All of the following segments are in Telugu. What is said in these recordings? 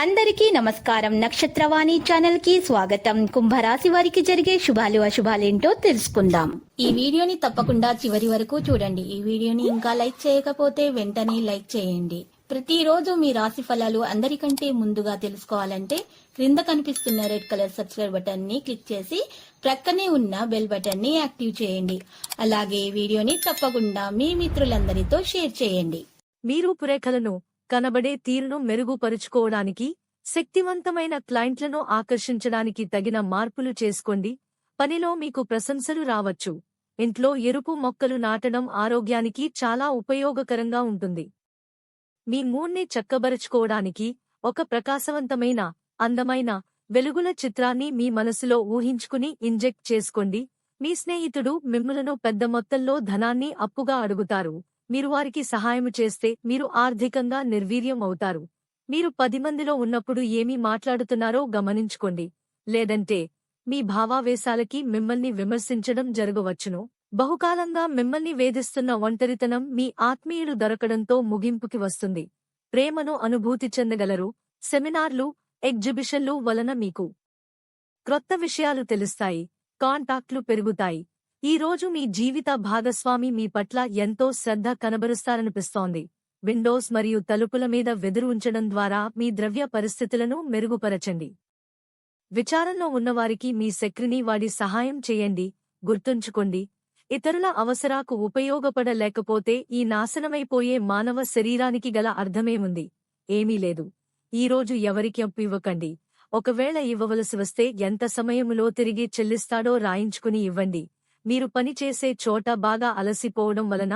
అందరికీ నమస్కారం. నక్షత్రవాణి ఛానల్ కి స్వాగతం. కుంభరాశి వారికి జరిగే శుభాలు అశుభాలేంటో తెలుసుకుందాం. ఈ వీడియోని తప్పకుండా చివరి వరకు చూడండి. ఈ వీడియోని ఇంకా లైక్ చేయకపోతే వెంటనే లైక్ చేయండి. ప్రతిరోజు మీ రాశి ఫలాలు అందరికంటే ముందుగా తెలుసుకోవాలంటే క్రింద కనిపిస్తున్న రెడ్ కలర్ సబ్స్క్రైబ్ బటన్ ని క్లిక్ చేసి ప్రక్కనే ఉన్న బెల్ బటన్ ని యాక్టివ్ చేయండి. అలాగే వీడియోని తప్పకుండా మీ మిత్రులందరితో షేర్ చేయండి. మీ రూపురేఖలను కనబడే తీరును మెరుగుపరుచుకోవడానికి, శక్తివంతమైన క్లయింట్లను ఆకర్షించడానికి తగిన మార్పులు చేసుకోండి. పనిలో మీకు ప్రశంసలు రావచ్చు. ఇంట్లో ఎరుపు మొక్కలు నాటడం ఆరోగ్యానికి చాలా ఉపయోగకరంగా ఉంటుంది. మీ మూడ్ని చక్కబరుచుకోవడానికి ఒక ప్రకాశవంతమైన, అందమైన, వెలుగుల చిత్రాన్ని మీ మనసులో ఊహించుకుని ఇంజెక్ట్ చేసుకోండి. మీ స్నేహితుడు మిమ్ములను పెద్ద మొత్తంలో ధనాన్ని అప్పుగా అడుగుతారు. మీరు వారికి సహాయం చేస్తే మీరు ఆర్థికంగా నిర్వీర్యం అవుతారు. మీరు 10 మందిలో ఉన్నప్పుడు ఏమి మాట్లాడుతున్నారో గమనించుకోండి. లేదంటే మీ భావావేశాలకి మిమ్మల్ని విమర్శించడం జరగవచ్చును. బహుకాలంగా మిమ్మల్ని వేధిస్తున్న ఒంటరితనం మీ ఆత్మీయులు దొరకడంతో ముగింపుకి వస్తుంది. ప్రేమను అనుభూతి చెందగలరు. సెమినార్లు, ఎగ్జిబిషన్లు వలన మీకు క్రొత్త విషయాలు తెలుస్తాయి. కాంటాక్ట్లు పెరుగుతాయి. ఈ రోజు మీ జీవిత భాగస్వామి మీ పట్ల ఎంతో శ్రద్ధ కనబరుస్తారనిపిస్తోంది. విండోస్ మరియు తలుపుల మీద వెదురు ఉంచడం ద్వారా మీ ద్రవ్య పరిస్థితులను మెరుగుపరచండి. విచారంలో ఉన్నవారికి మీ శక్తిని వాడి సహాయం చేయండి. గుర్తుంచుకోండి, ఇతరుల అవసరాకు ఉపయోగపడలేకపోతే ఈ నాశనమైపోయే మానవ శరీరానికి గల అర్థమేముంది? ఏమీ లేదు. ఈరోజు ఎవరికి అప్పు ఇవ్వకండి. ఒకవేళ ఇవ్వవలసి వస్తే ఎంత సమయములో తిరిగి చెల్లిస్తాడో రాయించుకుని ఇవ్వండి. మీరు పనిచేసే చోట బాగా అలసిపోవడం వలన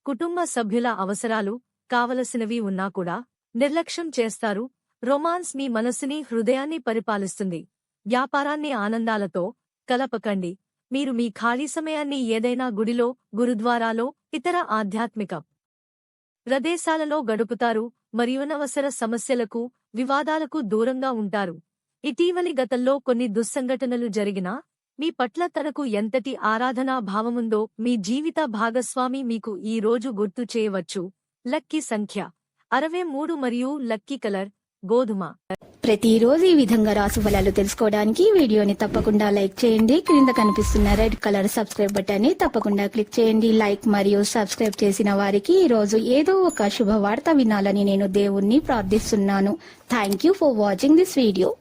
కుటుంబ సభ్యుల అవసరాలు, కావలసినవి ఉన్నా కూడా నిర్లక్ష్యం చేస్తారు. రొమాన్స్ మీ మనసుని, హృదయాన్ని పరిపాలిస్తుంది. వ్యాపారాన్ని ఆనందాలతో కలపకండి. మీరు మీ ఖాళీ సమయాన్ని ఏదైనా గుడిలో, గురుద్వారాలో, ఇతర ఆధ్యాత్మిక ప్రదేశాలలో గడుపుతారు మరియు అనవసర సమస్యలకు, వివాదాలకు దూరంగా ఉంటారు. ఇటీవలి గతంలో కొన్ని దుస్సంఘటనలు జరిగినా మీ పట్ల తనకు ఎంతటి ఆరాధనా భావముందో మీ జీవిత భాగస్వామి మీకు ఈ రోజు గుర్తు చేయవచ్చు. లక్కీ సంఖ్య 63 మరియు లక్కీ కలర్ గోధుమ. ప్రతిరోజు ఈ విధంగా రాశి ఫలాలు తెలుసుకోవడానికి వీడియోని తప్పకుండా లైక్ చేయండి. క్రింద కనిపిస్తున్న రెడ్ కలర్ సబ్స్క్రైబ్ బటన్ ని తప్పకుండా క్లిక్ చేయండి. లైక్ మరియు సబ్స్క్రైబ్ చేసిన వారికి ఈ రోజు ఏదో ఒక శుభవార్త వినాలని నేను దేవుణ్ణి ప్రార్థిస్తున్నాను. Thank you for watching this video.